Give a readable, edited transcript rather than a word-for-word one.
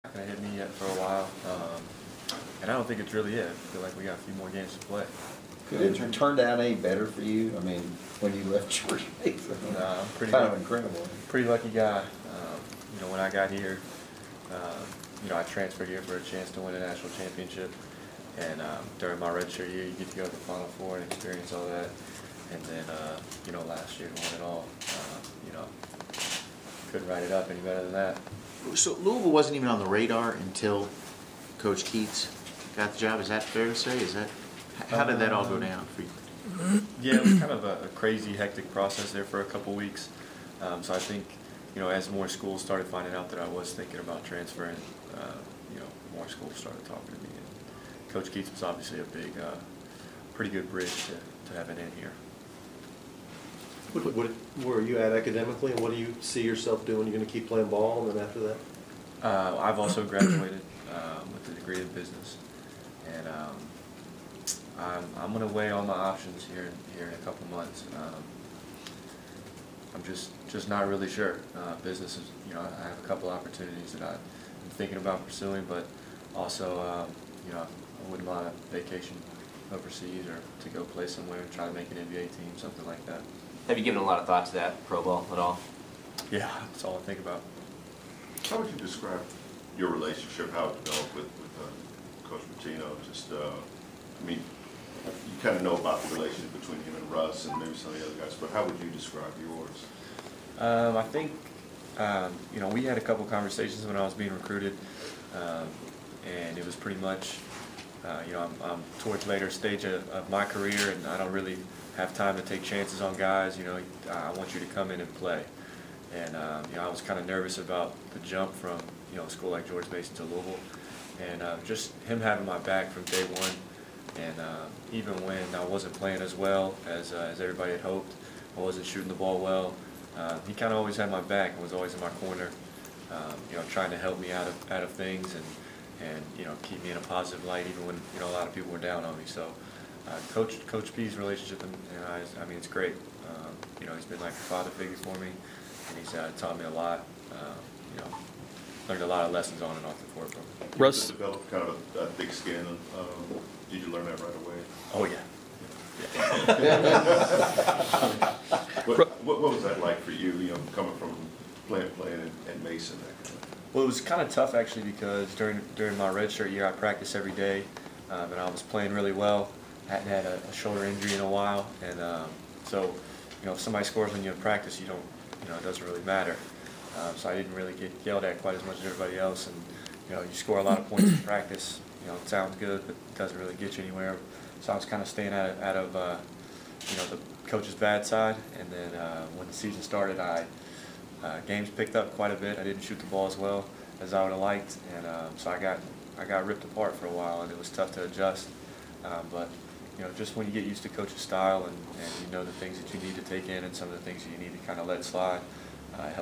Not gonna hit me yet for a while, and I don't think it's really it. I feel like we got a few more games to play. Could it turn out any better for you? I mean, when you left Georgia, I'm pretty kind of incredible. Pretty lucky guy. When I got here, I transferred here for a chance to win a national championship, and during my redshirt year, you get to go to the Final Four and experience all that. And then, last year won it all. Couldn't write it up any better than that. So Louisville wasn't even on the radar until Coach Keats got the job. Is that fair to say? How did that all go down for you? Yeah, it was kind of a crazy, hectic process there for a couple weeks. So I think, as more schools started finding out that I was thinking about transferring, more schools started talking to me. And Coach Keats was obviously a big, pretty good bridge to have it in here. Where are you at academically, and what do you see yourself doing? You're going to keep playing ball, and then after that? I've also graduated with a degree in business, and I'm going to weigh all my options here in a couple months. I'm just not really sure. Business is, I have a couple opportunities that I'm thinking about pursuing, but also, I wouldn't mind a vacation overseas or to go play somewhere and try to make an NBA team, something like that. Have you given a lot of thought to that, pro ball, at all? Yeah, that's all I think about. How would you describe your relationship, how it developed with Coach Pitino? You kind of know about the relationship between him and Russ and maybe some of the other guys, but how would you describe yours? I think, we had a couple conversations when I was being recruited, and it was pretty much, I'm towards later stage of my career, and I don't really have time to take chances on guys. I want you to come in and play. And, I was kind of nervous about the jump from, a school like George Mason to Louisville. And just him having my back from day one. And even when I wasn't playing as well as everybody had hoped, I wasn't shooting the ball well, he kind of always had my back and was always in my corner, trying to help me out of things and keep me in a positive light even when, a lot of people were down on me. So Coach P's relationship and I, it's great. He's been like a father figure for me, and he's taught me a lot. Learned a lot of lessons on and off the court. Russ developed kind of a thick skin. Did you learn that right away? Oh yeah. What was that like for you? Coming from playing at Mason. That kind of. Well, it was kind of tough actually because during my redshirt year, I practiced every day, and I was playing really well. I hadn't had a shoulder injury in a while, and so if somebody scores when you're in practice, it doesn't really matter. So I didn't really get yelled at quite as much as everybody else, and you score a lot of points in practice. It sounds good, but it doesn't really get you anywhere. So I was kind of staying out of the coach's bad side, and then when the season started, games picked up quite a bit. I didn't shoot the ball as well as I would have liked, and so I got ripped apart for a while, and it was tough to adjust. But just when you get used to coach's style and you know the things that you need to take in and some of the things that you need to kind of let slide,